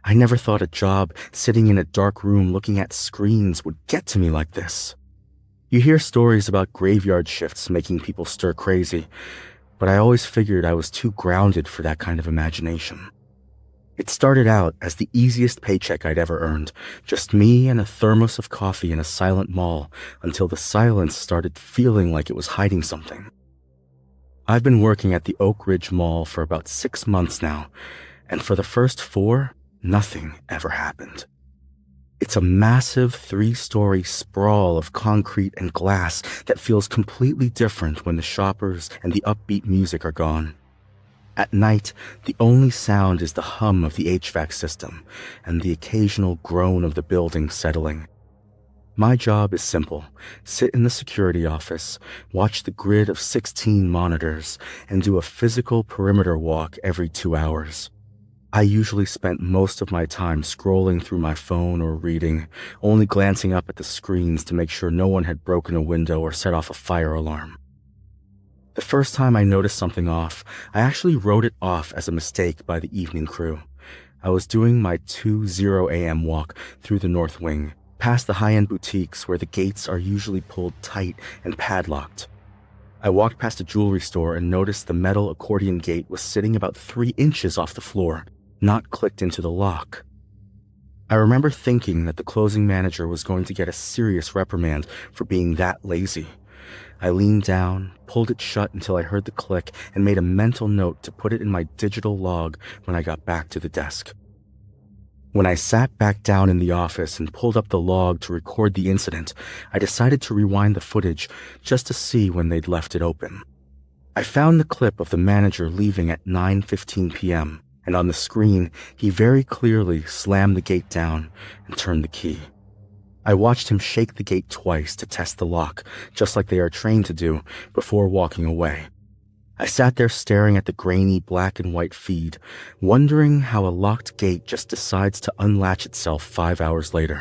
I never thought a job sitting in a dark room looking at screens would get to me like this. You hear stories about graveyard shifts making people stir crazy, but I always figured I was too grounded for that kind of imagination. It started out as the easiest paycheck I'd ever earned, just me and a thermos of coffee in a silent mall, until the silence started feeling like it was hiding something. I've been working at the Oak Ridge Mall for about 6 months now, and for the first 4, nothing ever happened. It's a massive 3-story sprawl of concrete and glass that feels completely different when the shoppers and the upbeat music are gone. At night, the only sound is the hum of the HVAC system and the occasional groan of the building settling. My job is simple: sit in the security office, watch the grid of 16 monitors, and do a physical perimeter walk every 2 hours. I usually spent most of my time scrolling through my phone or reading, only glancing up at the screens to make sure no one had broken a window or set off a fire alarm. The first time I noticed something off, I actually wrote it off as a mistake by the evening crew. I was doing my 2:0 a.m. walk through the North Wing, past the high-end boutiques where the gates are usually pulled tight and padlocked. I walked past a jewelry store and noticed the metal accordion gate was sitting about 3 inches off the floor, not clicked into the lock. I remember thinking that the closing manager was going to get a serious reprimand for being that lazy. I leaned down, pulled it shut until I heard the click, and made a mental note to put it in my digital log when I got back to the desk. When I sat back down in the office and pulled up the log to record the incident, I decided to rewind the footage just to see when they'd left it open. I found the clip of the manager leaving at 9:15 p.m., and on the screen, he very clearly slammed the gate down and turned the key. I watched him shake the gate twice to test the lock, just like they are trained to do, before walking away. I sat there staring at the grainy black and white feed, wondering how a locked gate just decides to unlatch itself 5 hours later.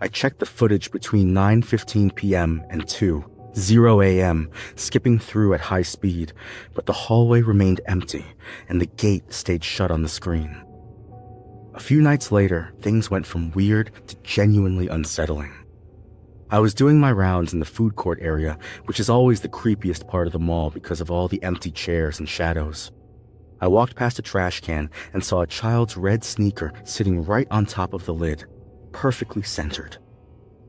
I checked the footage between 9:15 p.m. and 2:0 a.m., skipping through at high speed, but the hallway remained empty, and the gate stayed shut on the screen. A few nights later, things went from weird to genuinely unsettling. I was doing my rounds in the food court area, which is always the creepiest part of the mall because of all the empty chairs and shadows. I walked past a trash can and saw a child's red sneaker sitting right on top of the lid, perfectly centered.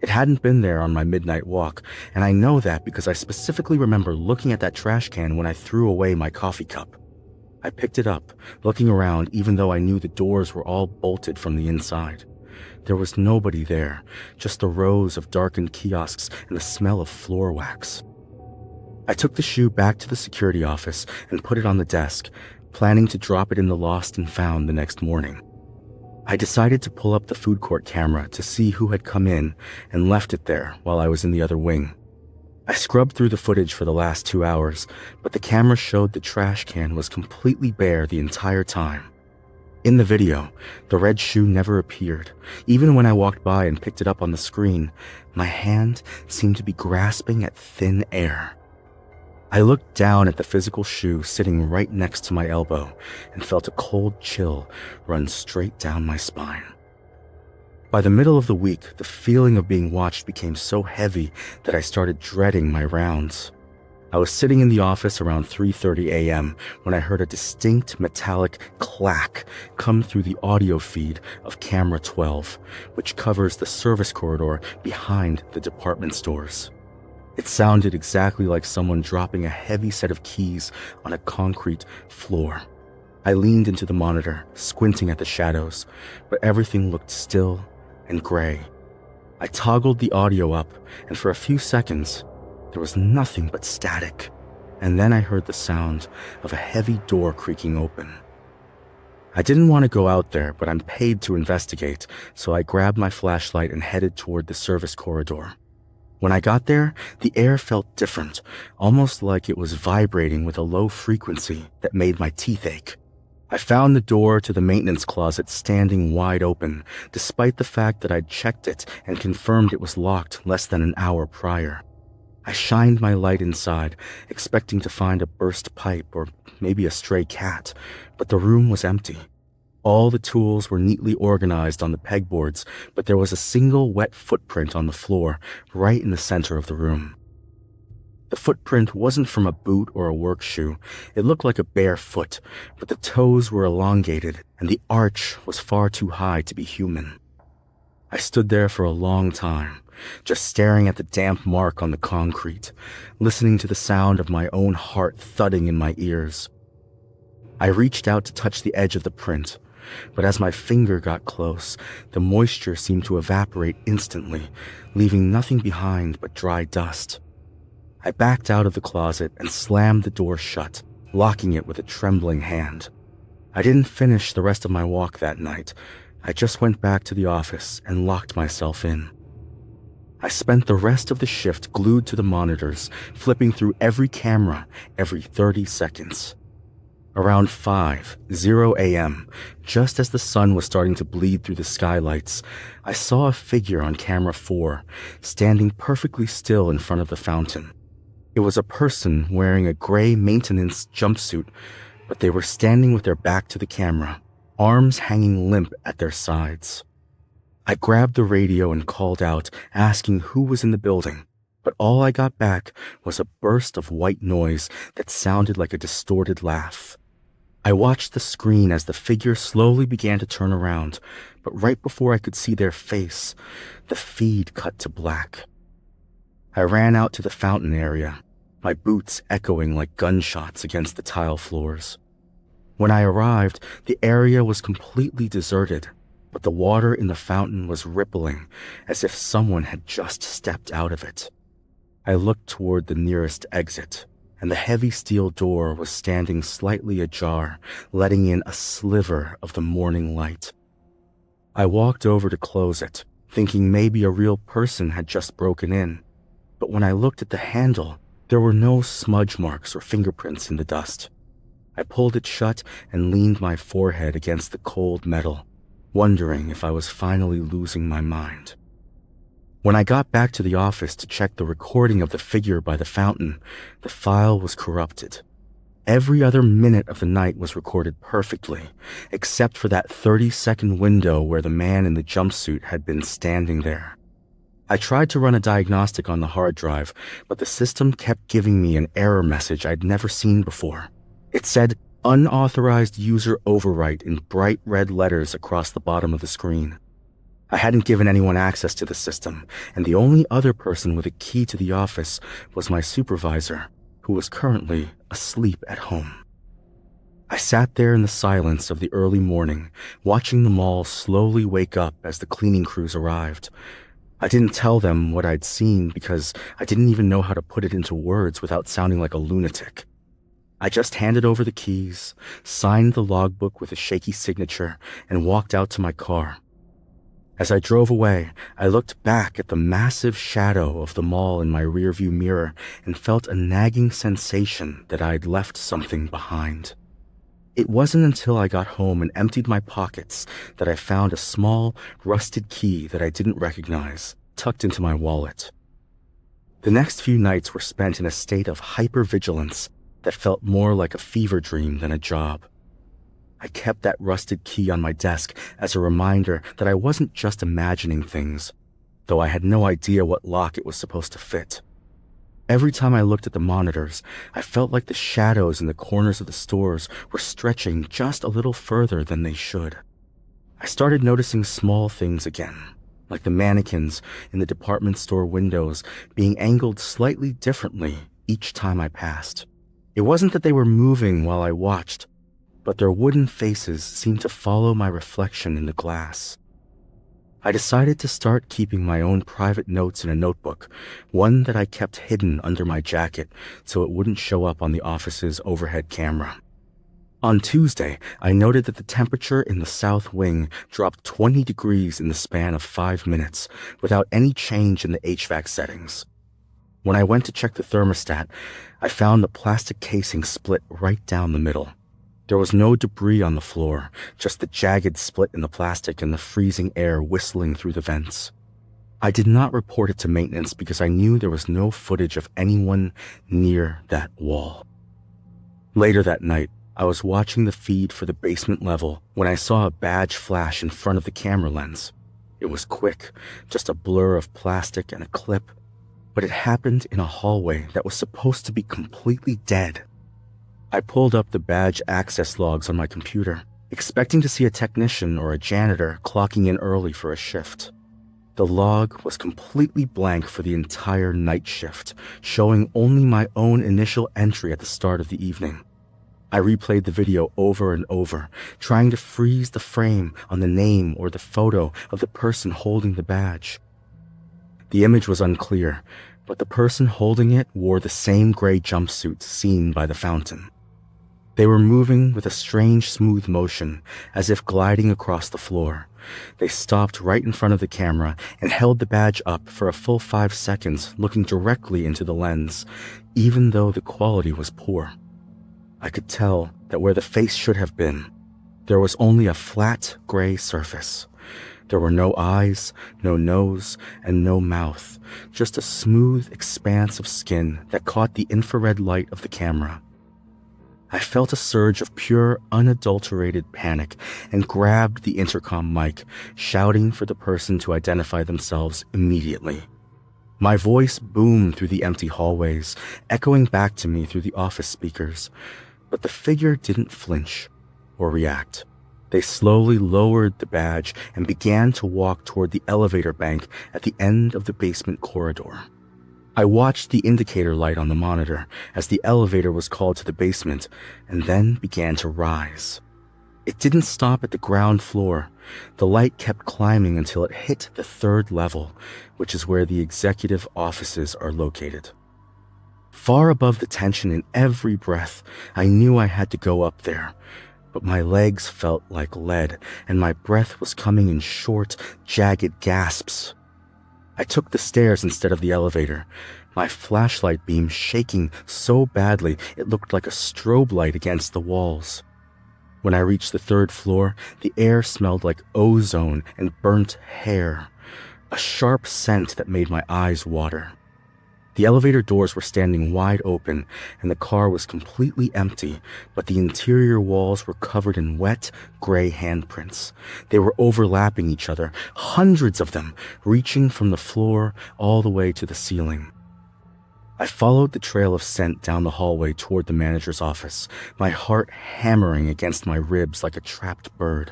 It hadn't been there on my midnight walk, and I know that because I specifically remember looking at that trash can when I threw away my coffee cup. I picked it up, looking around even though I knew the doors were all bolted from the inside. There was nobody there, just the rows of darkened kiosks and the smell of floor wax. I took the shoe back to the security office and put it on the desk, planning to drop it in the lost and found the next morning. I decided to pull up the food court camera to see who had come in and left it there while I was in the other wing. I scrubbed through the footage for the last 2 hours, but the camera showed the trash can was completely bare the entire time. In the video, the red shoe never appeared. Even when I walked by and picked it up on the screen, my hand seemed to be grasping at thin air. I looked down at the physical shoe sitting right next to my elbow and felt a cold chill run straight down my spine. By the middle of the week, the feeling of being watched became so heavy that I started dreading my rounds. I was sitting in the office around 3:30 a.m. when I heard a distinct metallic clack come through the audio feed of camera 12, which covers the service corridor behind the department stores. It sounded exactly like someone dropping a heavy set of keys on a concrete floor. I leaned into the monitor, squinting at the shadows, but everything looked still and gray. I toggled the audio up, and for a few seconds, there was nothing but static, and then I heard the sound of a heavy door creaking open. I didn't want to go out there, but I'm paid to investigate, so I grabbed my flashlight and headed toward the service corridor. When I got there, the air felt different, almost like it was vibrating with a low frequency that made my teeth ache. I found the door to the maintenance closet standing wide open, despite the fact that I'd checked it and confirmed it was locked less than an hour prior. I shined my light inside, expecting to find a burst pipe or maybe a stray cat, but the room was empty. All the tools were neatly organized on the pegboards, but there was a single wet footprint on the floor right in the center of the room. The footprint wasn't from a boot or a work shoe. It looked like a bare foot, but the toes were elongated and the arch was far too high to be human. I stood there for a long time, just staring at the damp mark on the concrete, listening to the sound of my own heart thudding in my ears. I reached out to touch the edge of the print, but as my finger got close, the moisture seemed to evaporate instantly, leaving nothing behind but dry dust. I backed out of the closet and slammed the door shut, locking it with a trembling hand. I didn't finish the rest of my walk that night. I just went back to the office and locked myself in. I spent the rest of the shift glued to the monitors, flipping through every camera every 30 seconds. Around 5:00 a.m., just as the sun was starting to bleed through the skylights, I saw a figure on camera 4, standing perfectly still in front of the fountain. It was a person wearing a gray maintenance jumpsuit, but they were standing with their back to the camera, arms hanging limp at their sides. I grabbed the radio and called out, asking who was in the building, but all I got back was a burst of white noise that sounded like a distorted laugh. I watched the screen as the figure slowly began to turn around, but right before I could see their face, the feed cut to black. I ran out to the fountain area, my boots echoing like gunshots against the tile floors. When I arrived, the area was completely deserted, but the water in the fountain was rippling as if someone had just stepped out of it. I looked toward the nearest exit, and the heavy steel door was standing slightly ajar, letting in a sliver of the morning light. I walked over to close it, thinking maybe a real person had just broken in. But when I looked at the handle, there were no smudge marks or fingerprints in the dust. I pulled it shut and leaned my forehead against the cold metal, wondering if I was finally losing my mind. When I got back to the office to check the recording of the figure by the fountain, the file was corrupted. Every other minute of the night was recorded perfectly, except for that 30-second window where the man in the jumpsuit had been standing there. I tried to run a diagnostic on the hard drive, but the system kept giving me an error message I'd never seen before. It said, "Unauthorized user overwrite" in bright red letters across the bottom of the screen. I hadn't given anyone access to the system, and the only other person with a key to the office was my supervisor, who was currently asleep at home. I sat there in the silence of the early morning, watching the mall slowly wake up as the cleaning crews arrived. I didn't tell them what I'd seen because I didn't even know how to put it into words without sounding like a lunatic. I just handed over the keys, signed the logbook with a shaky signature, and walked out to my car. As I drove away, I looked back at the massive shadow of the mall in my rearview mirror and felt a nagging sensation that I'd left something behind. It wasn't until I got home and emptied my pockets that I found a small, rusted key that I didn't recognize, tucked into my wallet. The next few nights were spent in a state of hypervigilance that felt more like a fever dream than a job. I kept that rusted key on my desk as a reminder that I wasn't just imagining things, though I had no idea what lock it was supposed to fit. Every time I looked at the monitors, I felt like the shadows in the corners of the stores were stretching just a little further than they should. I started noticing small things again, like the mannequins in the department store windows being angled slightly differently each time I passed. It wasn't that they were moving while I watched, but their wooden faces seemed to follow my reflection in the glass. I decided to start keeping my own private notes in a notebook, one that I kept hidden under my jacket so it wouldn't show up on the office's overhead camera. On Tuesday, I noted that the temperature in the south wing dropped 20 degrees in the span of 5 minutes without any change in the HVAC settings. When I went to check the thermostat, I found the plastic casing split right down the middle. There was no debris on the floor, just the jagged split in the plastic and the freezing air whistling through the vents. I did not report it to maintenance because I knew there was no footage of anyone near that wall. Later that night, I was watching the feed for the basement level when I saw a badge flash in front of the camera lens. It was quick, just a blur of plastic and a clip, but it happened in a hallway that was supposed to be completely dead. I pulled up the badge access logs on my computer, expecting to see a technician or a janitor clocking in early for a shift. The log was completely blank for the entire night shift, showing only my own initial entry at the start of the evening. I replayed the video over and over, trying to freeze the frame on the name or the photo of the person holding the badge. The image was unclear, but the person holding it wore the same gray jumpsuit seen by the fountain. They were moving with a strange smooth motion, as if gliding across the floor. They stopped right in front of the camera and held the badge up for a full 5 seconds, looking directly into the lens, even though the quality was poor. I could tell that where the face should have been, there was only a flat gray surface. There were no eyes, no nose, and no mouth, just a smooth expanse of skin that caught the infrared light of the camera. I felt a surge of pure, unadulterated panic and grabbed the intercom mic, shouting for the person to identify themselves immediately. My voice boomed through the empty hallways, echoing back to me through the office speakers. But the figure didn't flinch or react. They slowly lowered the badge and began to walk toward the elevator bank at the end of the basement corridor. I watched the indicator light on the monitor as the elevator was called to the basement and then began to rise. It didn't stop at the ground floor. The light kept climbing until it hit the 3rd level, which is where the executive offices are located. Far above the tension in every breath, I knew I had to go up there, but my legs felt like lead and my breath was coming in short, jagged gasps. I took the stairs instead of the elevator, my flashlight beam shaking so badly it looked like a strobe light against the walls. When I reached the 3rd floor, the air smelled like ozone and burnt hair, a sharp scent that made my eyes water. The elevator doors were standing wide open, and the car was completely empty, but the interior walls were covered in wet, gray handprints. They were overlapping each other, hundreds of them, reaching from the floor all the way to the ceiling. I followed the trail of scent down the hallway toward the manager's office, my heart hammering against my ribs like a trapped bird.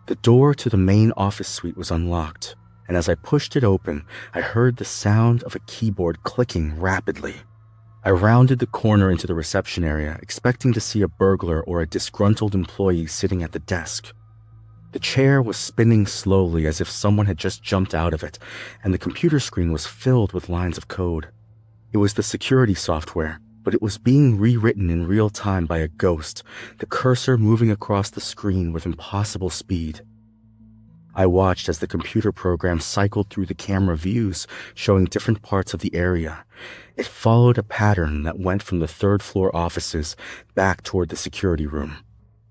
The door to the main office suite was unlocked, and as I pushed it open, I heard the sound of a keyboard clicking rapidly. I rounded the corner into the reception area, expecting to see a burglar or a disgruntled employee sitting at the desk. The chair was spinning slowly as if someone had just jumped out of it, and the computer screen was filled with lines of code. It was the security software, but it was being rewritten in real time by a ghost, the cursor moving across the screen with impossible speed. I watched as the computer program cycled through the camera views, showing different parts of the area. It followed a pattern that went from the 3rd floor offices back toward the security room.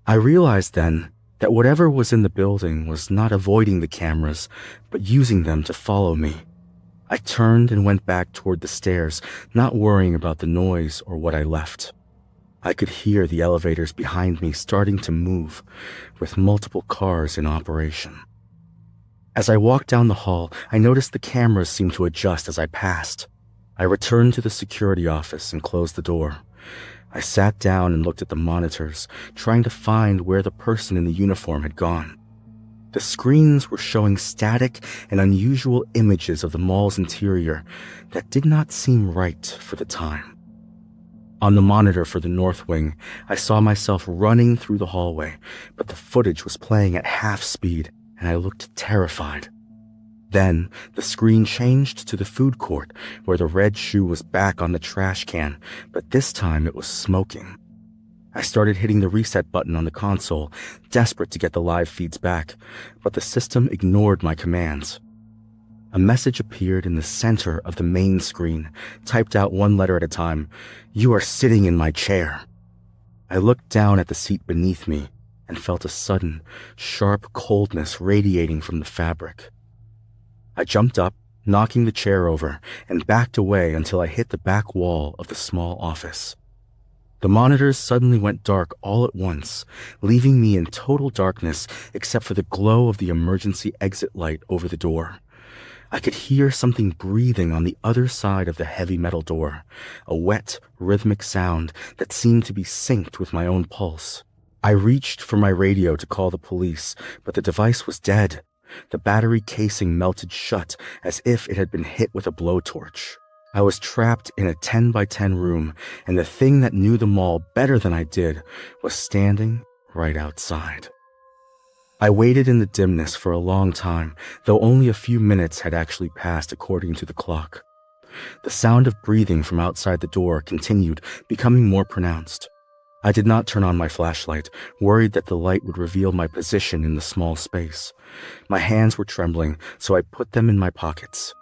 I realized then that whatever was in the building was not avoiding the cameras, but using them to follow me. I turned and went back toward the stairs, not worrying about the noise or what I left. I could hear the elevators behind me starting to move, with multiple cars in operation. As I walked down the hall, I noticed the cameras seemed to adjust as I passed. I returned to the security office and closed the door. I sat down and looked at the monitors, trying to find where the person in the uniform had gone. The screens were showing static and unusual images of the mall's interior that did not seem right for the time. On the monitor for the north wing, I saw myself running through the hallway, but the footage was playing at half speed, and I looked terrified. Then, the screen changed to the food court, where the red shoe was back on the trash can, but this time it was smoking. I started hitting the reset button on the console, desperate to get the live feeds back, but the system ignored my commands. A message appeared in the center of the main screen, typed out one letter at a time. "You are sitting in my chair." I looked down at the seat beneath me and felt a sudden, sharp coldness radiating from the fabric. I jumped up, knocking the chair over, and backed away until I hit the back wall of the small office. The monitors suddenly went dark all at once, leaving me in total darkness except for the glow of the emergency exit light over the door. I could hear something breathing on the other side of the heavy metal door, a wet, rhythmic sound that seemed to be synced with my own pulse. I reached for my radio to call the police, but the device was dead. The battery casing melted shut as if it had been hit with a blowtorch. I was trapped in a 10 by 10 room, and the thing that knew the mall better than I did was standing right outside. I waited in the dimness for a long time, though only a few minutes had actually passed according to the clock. The sound of breathing from outside the door continued, becoming more pronounced. I did not turn on my flashlight, worried that the light would reveal my position in the small space. My hands were trembling, so I put them in my pockets.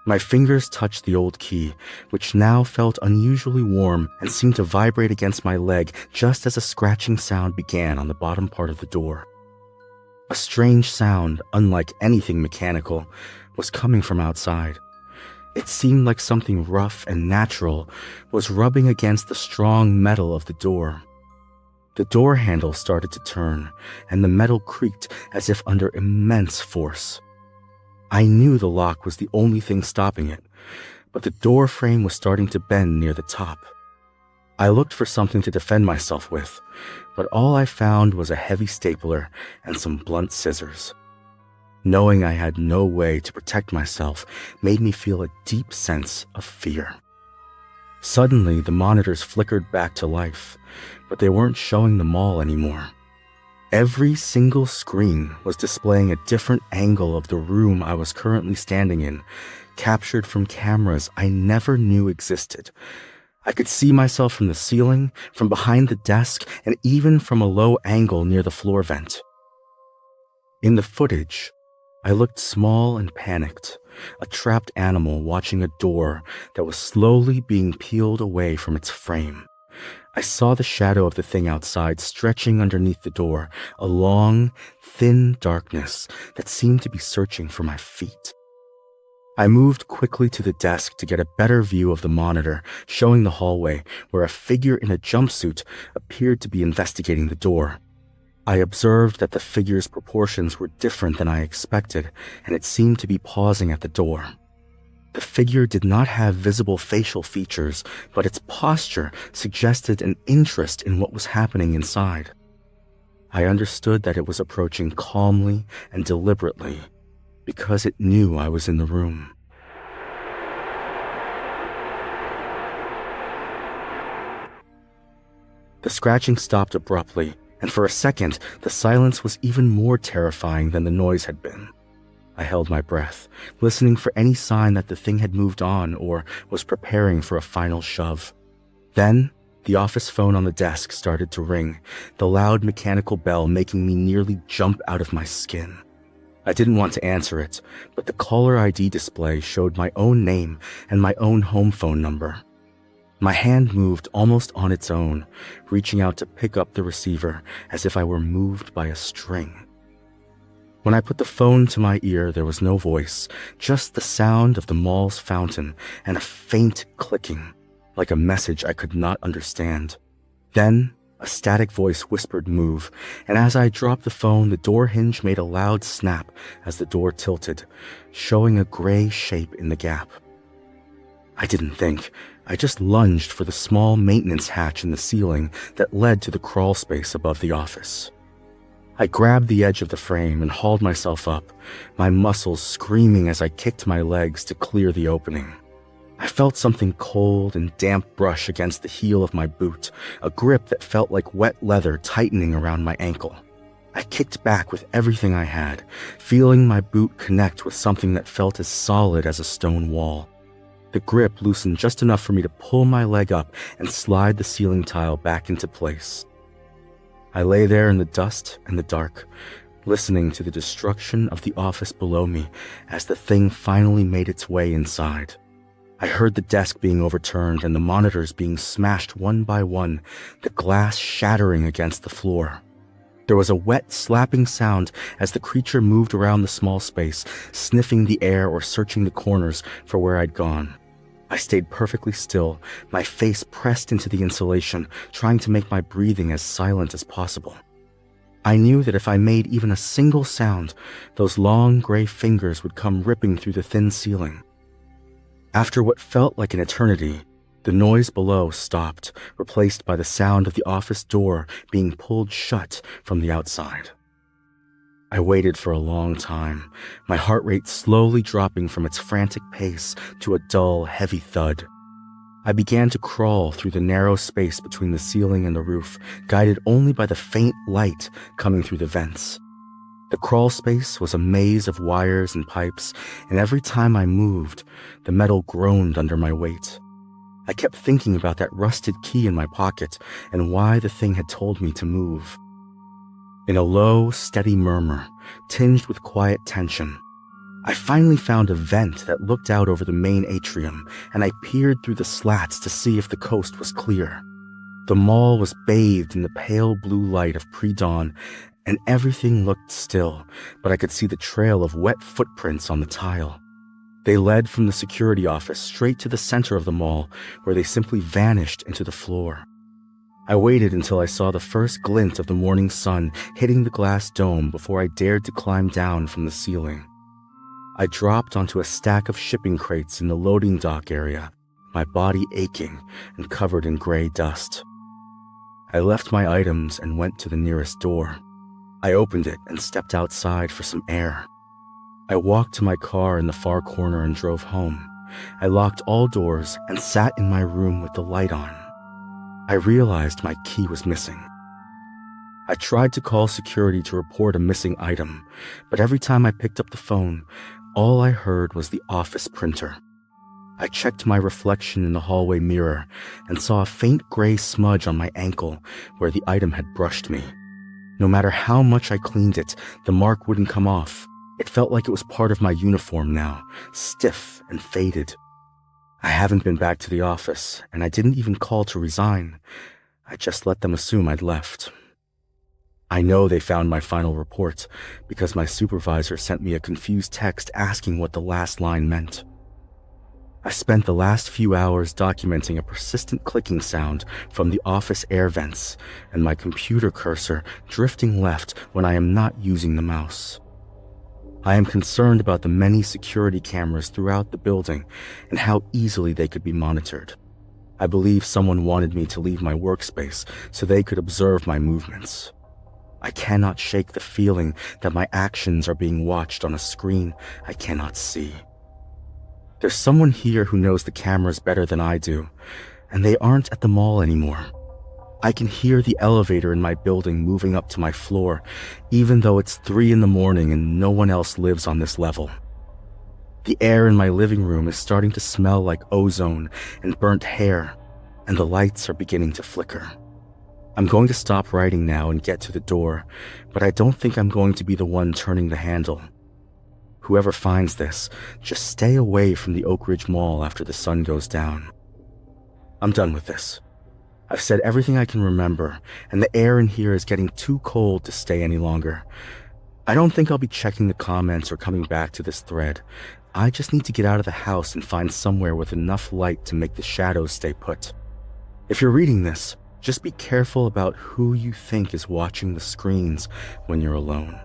My fingers touched the old key, which now felt unusually warm and seemed to vibrate against my leg just as a scratching sound began on the bottom part of the door. A strange sound, unlike anything mechanical, was coming from outside. It seemed like something rough and natural was rubbing against the strong metal of the door. The door handle started to turn, and the metal creaked as if under immense force. I knew the lock was the only thing stopping it, but the door frame was starting to bend near the top. I looked for something to defend myself with, but all I found was a heavy stapler and some blunt scissors. Knowing I had no way to protect myself made me feel a deep sense of fear. Suddenly, the monitors flickered back to life, but they weren't showing the mall anymore. Every single screen was displaying a different angle of the room I was currently standing in, captured from cameras I never knew existed. I could see myself from the ceiling, from behind the desk, and even from a low angle near the floor vent. In the footage, I looked small and panicked, a trapped animal watching a door that was slowly being peeled away from its frame. I saw the shadow of the thing outside stretching underneath the door, a long, thin darkness that seemed to be searching for my feet. I moved quickly to the desk to get a better view of the monitor, showing the hallway where a figure in a jumpsuit appeared to be investigating the door. I observed that the figure's proportions were different than I expected, and it seemed to be pausing at the door. The figure did not have visible facial features, but its posture suggested an interest in what was happening inside. I understood that it was approaching calmly and deliberately, because it knew I was in the room. The scratching stopped abruptly, and for a second, the silence was even more terrifying than the noise had been. I held my breath, listening for any sign that the thing had moved on or was preparing for a final shove. Then, the office phone on the desk started to ring, the loud mechanical bell making me nearly jump out of my skin. I didn't want to answer it, but the caller ID display showed my own name and my own home phone number. My hand moved almost on its own, reaching out to pick up the receiver as if I were moved by a string. When I put the phone to my ear, there was no voice, just the sound of the mall's fountain and a faint clicking, like a message I could not understand. Then, a static voice whispered move, and as I dropped the phone, the door hinge made a loud snap as the door tilted, showing a gray shape in the gap. I didn't think. I just lunged for the small maintenance hatch in the ceiling that led to the crawl space above the office. I grabbed the edge of the frame and hauled myself up, my muscles screaming as I kicked my legs to clear the opening. I felt something cold and damp brush against the heel of my boot, a grip that felt like wet leather tightening around my ankle. I kicked back with everything I had, feeling my boot connect with something that felt as solid as a stone wall. The grip loosened just enough for me to pull my leg up and slide the ceiling tile back into place. I lay there in the dust and the dark, listening to the destruction of the office below me as the thing finally made its way inside. I heard the desk being overturned and the monitors being smashed one by one, the glass shattering against the floor. There was a wet, slapping sound as the creature moved around the small space, sniffing the air or searching the corners for where I'd gone. I stayed perfectly still, my face pressed into the insulation, trying to make my breathing as silent as possible. I knew that if I made even a single sound, those long gray fingers would come ripping through the thin ceiling. After what felt like an eternity, the noise below stopped, replaced by the sound of the office door being pulled shut from the outside. I waited for a long time, my heart rate slowly dropping from its frantic pace to a dull, heavy thud. I began to crawl through the narrow space between the ceiling and the roof, guided only by the faint light coming through the vents. The crawl space was a maze of wires and pipes, and every time I moved, the metal groaned under my weight. I kept thinking about that rusted key in my pocket and why the thing had told me to move. In a low, steady murmur, tinged with quiet tension, I finally found a vent that looked out over the main atrium, and I peered through the slats to see if the coast was clear. The mall was bathed in the pale blue light of pre-dawn, and everything looked still, but I could see the trail of wet footprints on the tile. They led from the security office straight to the center of the mall, where they simply vanished into the floor. I waited until I saw the first glint of the morning sun hitting the glass dome before I dared to climb down from the ceiling. I dropped onto a stack of shipping crates in the loading dock area, my body aching and covered in gray dust. I left my items and went to the nearest door. I opened it and stepped outside for some air. I walked to my car in the far corner and drove home. I locked all doors and sat in my room with the light on. I realized my key was missing. I tried to call security to report a missing item, but every time I picked up the phone, all I heard was the office printer. I checked my reflection in the hallway mirror and saw a faint gray smudge on my ankle where the item had brushed me. No matter how much I cleaned it, the mark wouldn't come off. It felt like it was part of my uniform now, stiff and faded. I haven't been back to the office, and I didn't even call to resign. I just let them assume I'd left. I know they found my final report because my supervisor sent me a confused text asking what the last line meant. I spent the last few hours documenting a persistent clicking sound from the office air vents and my computer cursor drifting left when I am not using the mouse. I am concerned about the many security cameras throughout the building and how easily they could be monitored. I believe someone wanted me to leave my workspace so they could observe my movements. I cannot shake the feeling that my actions are being watched on a screen I cannot see. There's someone here who knows the cameras better than I do, and they aren't at the mall anymore. I can hear the elevator in my building moving up to my floor, even though it's 3 a.m. and no one else lives on this level. The air in my living room is starting to smell like ozone and burnt hair, and the lights are beginning to flicker. I'm going to stop writing now and get to the door, but I don't think I'm going to be the one turning the handle. Whoever finds this, just stay away from the Oak Ridge Mall after the sun goes down. I'm done with this. I've said everything I can remember, and the air in here is getting too cold to stay any longer. I don't think I'll be checking the comments or coming back to this thread. I just need to get out of the house and find somewhere with enough light to make the shadows stay put. If you're reading this, just be careful about who you think is watching the screens when you're alone.